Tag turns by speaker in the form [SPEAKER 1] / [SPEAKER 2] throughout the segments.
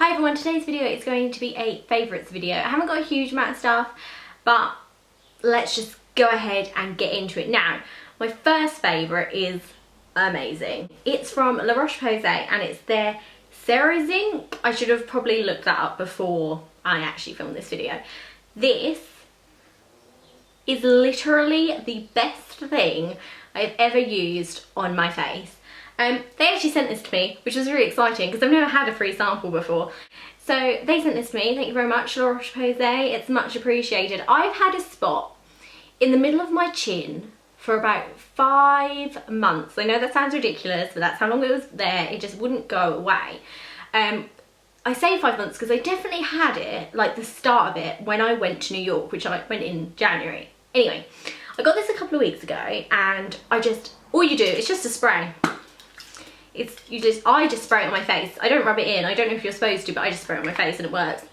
[SPEAKER 1] Hi everyone, today's video is going to be a favourites video. I haven't got a huge amount of stuff, but let's just go ahead and get into it now. My first favourite is amazing. It's from La Roche-Posay and it's their Zinc. I should have probably looked that up before I actually filmed this video. This is literally the best thing I've ever used on my face. They actually sent this to me, which was really exciting because I've never had a free sample before. So they sent this to me, thank you very much, La Roche-Posay, it's much appreciated. I've had a spot in the middle of my chin for about 5 months. I know that sounds ridiculous, but that's how long it was there, it just wouldn't go away. I say 5 months because I definitely had it, like the start of it, when I went to New York, which I went in January. Anyway, I got this a couple of weeks ago and all you do, it's just a spray. I just spray it on my face. I don't rub it in. I don't know if you're supposed to, but I just spray it on my face and it works.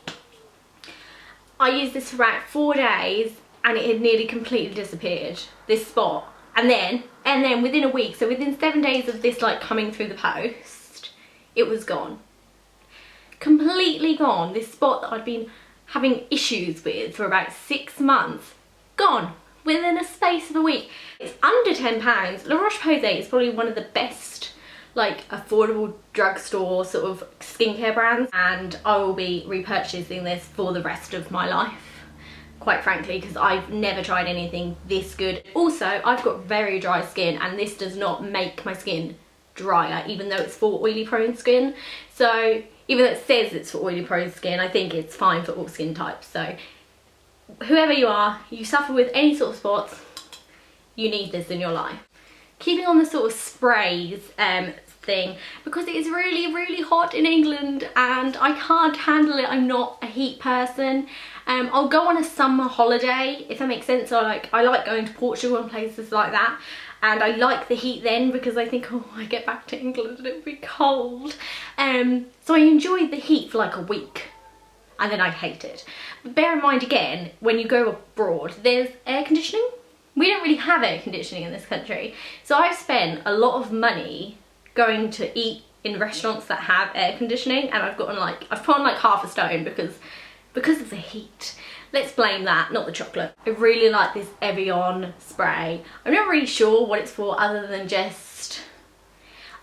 [SPEAKER 1] I used this for about 4 days and it had nearly completely disappeared, this spot. And then within a week, so within 7 days of this like coming through the post, it was gone. Completely gone. This spot that I'd been having issues with for about 6 months, gone within a space of a week. It's under £10. La Roche-Posay is probably one of the best like affordable drugstore sort of skincare brands, and I will be repurchasing this for the rest of my life, quite frankly, because I've never tried anything this good. Also, I've got very dry skin and this does not make my skin drier, even though it's for oily prone skin. So even though it says it's for oily prone skin, I think it's fine for all skin types. So whoever you are, you suffer with any sort of spots, you need this in your life. Keeping on the sort of sprays thing, because it is really hot in England and I can't handle it. I'm not a heat person. I'll go on a summer holiday, if that makes sense. So I like going to Portugal and places like that, and I like the heat then because I think, oh, I get back to England and it'll be cold. So I enjoyed the heat for like a week and then I hate it. But bear in mind again, when you go abroad, there's air conditioning. We don't really have air conditioning in this country. So I've spent a lot of money going to eat in restaurants that have air conditioning, and I've put on like half a stone because of the heat. Let's blame that, not the chocolate. I really like this Evian spray. I'm not really sure what it's for other than just,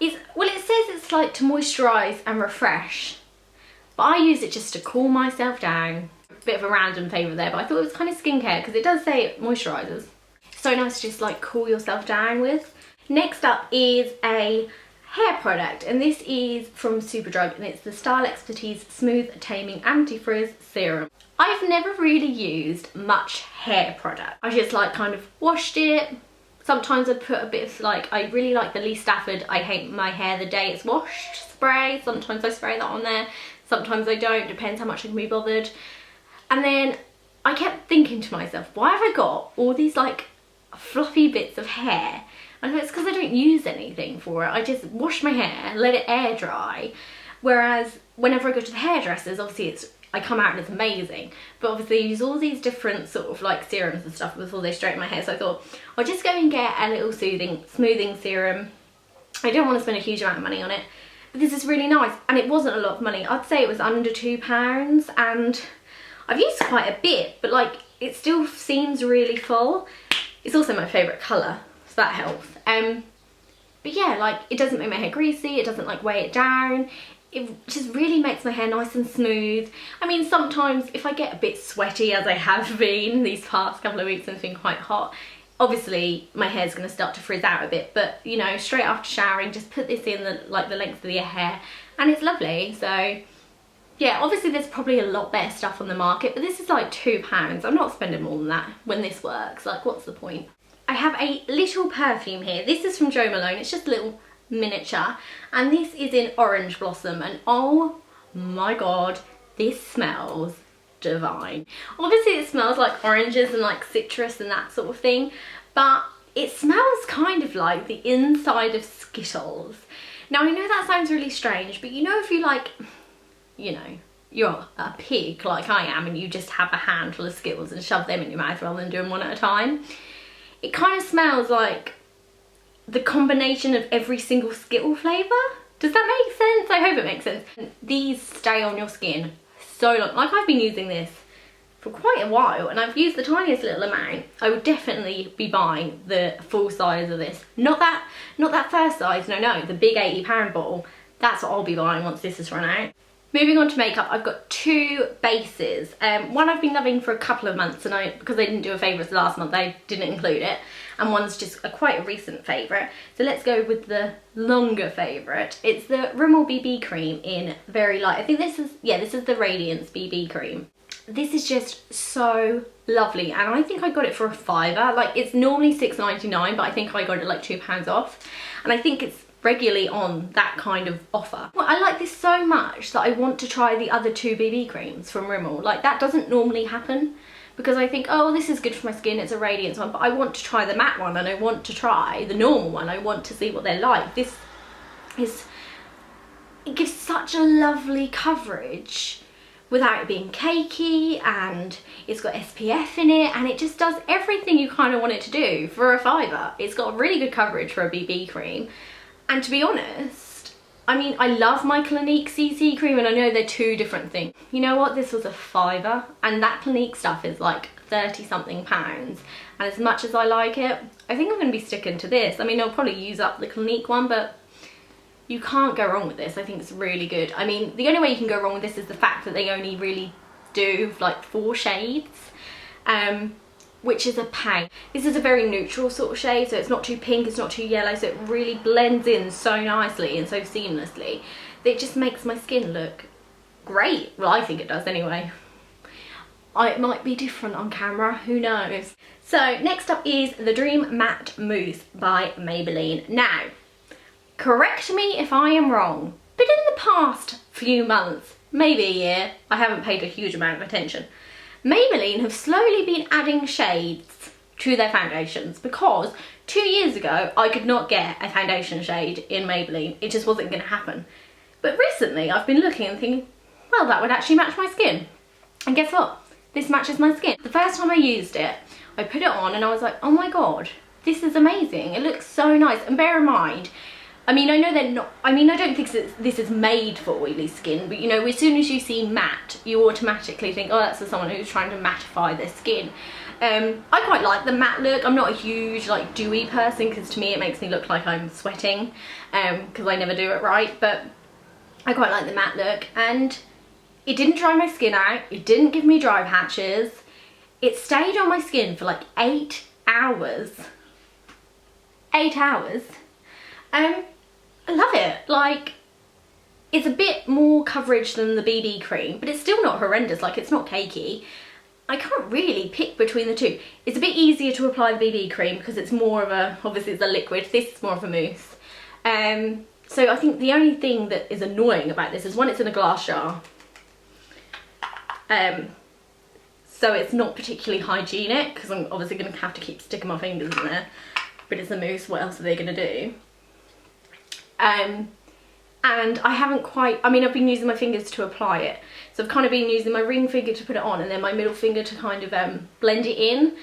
[SPEAKER 1] well, it says it's like to moisturise and refresh, but I use it just to cool myself down. Bit of a random favourite there, but I thought it was kind of skincare because it does say it moisturises. So nice to just like cool yourself down with. Next up is a hair product, and this is from Superdrug and it's the Style Expertise Smooth Taming Anti-Frizz Serum. I've never really used much hair product. I just like kind of washed it. Sometimes I put a bit of like, I really like the Lee Stafford I Hate My Hair the Day It's Washed spray. Sometimes I spray that on there, sometimes I don't, depends how much I can be bothered. And then I kept thinking to myself, why have I got all these like fluffy bits of hair? And it's because I don't use anything for it. I just wash my hair, let it air dry. Whereas whenever I go to the hairdressers, obviously I come out and it's amazing. But obviously I use all these different sort of like serums and stuff before they straighten my hair. So I thought I'll just go and get a little smoothing serum. I don't want to spend a huge amount of money on it, but this is really nice. And it wasn't a lot of money. I'd say it was under £2, and I've used quite a bit, but like it still seems really full. It's also my favourite colour, so that helps. But yeah, like it doesn't make my hair greasy, it doesn't like weigh it down. It just really makes my hair nice and smooth. I mean, sometimes if I get a bit sweaty, as I have been these past couple of weeks and it's been quite hot, obviously my hair's going to start to frizz out a bit, but you know, straight after showering, just put this in the length of your hair and it's lovely. So yeah, obviously there's probably a lot better stuff on the market, but this is like £2. I'm not spending more than that when this works. Like, what's the point? I have a little perfume here. This is from Jo Malone. It's just a little miniature, and this is in Orange Blossom, and oh my god, this smells divine. Obviously it smells like oranges and like citrus and that sort of thing, but it smells kind of like the inside of Skittles. Now I know that sounds really strange, but you know, if you like, you know, you're a pig like I am and you just have a handful of Skittles and shove them in your mouth rather than doing one at a time, it kind of smells like the combination of every single Skittle flavour. Does that make sense? I hope it makes sense. These stay on your skin so long. Like, I've been using this for quite a while and I've used the tiniest little amount. I would definitely be buying the full size of this. Not that first size, no, the big £80 bottle. That's what I'll be buying once this has run out. Moving on to makeup, I've got two bases. One I've been loving for a couple of months, and because they didn't do a favourite last month, I didn't include it. And one's just quite a recent favourite. So let's go with the longer favourite. It's the Rimmel BB cream in Very Light. I think this is the Radiance BB cream. This is just so lovely, and I think I got it for a £5. Like, it's normally £6.99, but I think I got it like £2 off. And I think it's regularly on that kind of offer. Well, I like this so much that I want to try the other two BB creams from Rimmel. Like, that doesn't normally happen because I think, oh, this is good for my skin, it's a Radiance one, but I want to try the matte one and I want to try the normal one. I want to see what they're like. This is, it gives such a lovely coverage without it being cakey, and it's got SPF in it, and it just does everything you kind of want it to do for a £5. It's got really good coverage for a BB cream. And to be honest, I mean, I love my Clinique CC cream, and I know they're two different things. You know what? This was a £5, and that Clinique stuff is like 30 something pounds. And as much as I like it, I think I'm going to be sticking to this. I mean, I'll probably use up the Clinique one, but you can't go wrong with this. I think it's really good. I mean, the only way you can go wrong with this is the fact that they only really do like 4 shades. Which is a pain. This is a very neutral sort of shade, so it's not too pink, it's not too yellow, so it really blends in so nicely and so seamlessly that it just makes my skin look great. Well, I think it does anyway. It might be different on camera, who knows. So next up is the Dream Matte Mousse by Maybelline. Now, correct me if I am wrong, but in the past few months, maybe a year, I haven't paid a huge amount of attention, Maybelline have slowly been adding shades to their foundations, because 2 years ago I could not get a foundation shade in Maybelline. It just wasn't going to happen. But recently I've been looking and thinking, well, that would actually match my skin. And guess what? This matches my skin. The first time I used it, I put it on and I was like, oh my god, this is amazing. It looks so nice. And bear in mind, I mean, I know they're not, I mean, I don't think this is made for oily skin, but you know, as soon as you see matte, you automatically think, oh, that's for someone who's trying to mattify their skin. I quite like the matte look. I'm not a huge, like, dewy person, because to me it makes me look like I'm sweating, because I never do it right, but I quite like the matte look, and it didn't dry my skin out, it didn't give me dry patches, it stayed on my skin for like 8 hours. 8 hours. I love it. Like, it's a bit more coverage than the BB cream, but it's still not horrendous. Like, it's not cakey. I can't really pick between the two. It's a bit easier to apply the BB cream because it's more of a, obviously it's a liquid, this is more of a mousse. So I think the only thing that is annoying about this is, one, it's in a glass jar. So it's not particularly hygienic, because I'm obviously going to have to keep sticking my fingers in there. But it's a mousse, what else are they going to do? And I haven't quite, I mean, I've been using my fingers to apply it. So I've kind of been using my ring finger to put it on, and then my middle finger to kind of blend it in.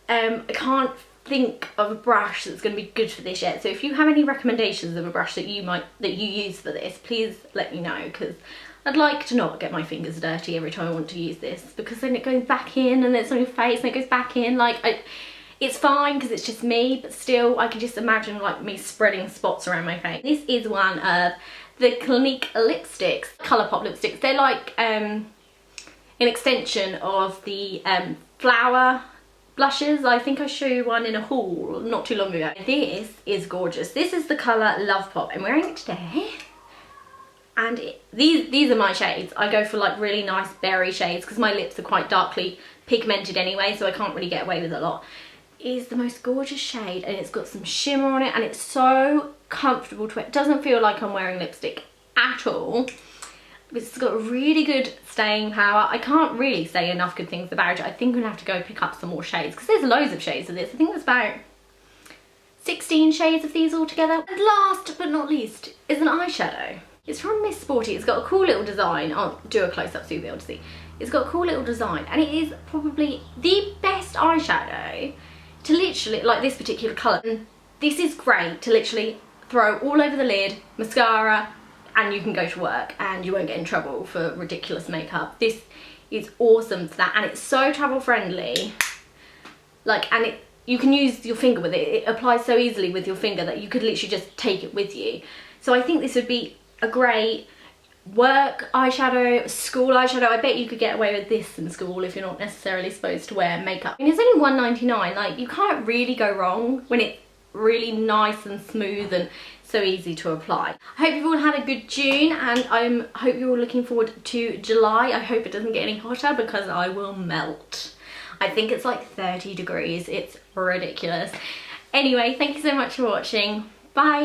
[SPEAKER 1] I can't think of a brush that's going to be good for this yet. So if you have any recommendations of a brush that you use for this, please let me know, because I'd like to not get my fingers dirty every time I want to use this, because then it goes back in and it's on your face and it goes back in. Like, it's fine because it's just me, but still I can just imagine like me spreading spots around my face. This is one of the Clinique lipsticks, Colourpop lipsticks. They're like an extension of the flower blushes. I think I showed you one in a haul not too long ago. This is gorgeous. This is the colour Love Pop. I'm wearing it today. And these are my shades. I go for like really nice berry shades because my lips are quite darkly pigmented anyway, so I can't really get away with a lot. It is the most gorgeous shade, and it's got some shimmer on it, and it's so comfortable to wear. It doesn't feel like I'm wearing lipstick at all. It's got really good staying power. I can't really say enough good things about it. I think I'm gonna have to go pick up some more shades, because there's loads of shades of this. I think there's about 16 shades of these altogether. And last but not least is an eyeshadow. It's from Miss Sporty. It's got a cool little design. I'll do a close-up so you'll be able to see. It's got a cool little design, and it is probably the best eyeshadow to literally, like this particular colour. And this is great to literally throw all over the lid, mascara, and you can go to work and you won't get in trouble for ridiculous makeup. This is awesome for that, and it's so travel friendly. Like, and you can use your finger with it. It applies so easily with your finger that you could literally just take it with you. So I think this would be a great work eyeshadow, school eyeshadow. I bet you could get away with this in school if you're not necessarily supposed to wear makeup. I mean, it's only $1.99. Like, you can't really go wrong when it's really nice and smooth and so easy to apply. I hope you've all had a good June, and I hope you're all looking forward to July. I hope it doesn't get any hotter because I will melt. I think it's like 30 degrees. It's ridiculous. Anyway, thank you so much for watching. Bye.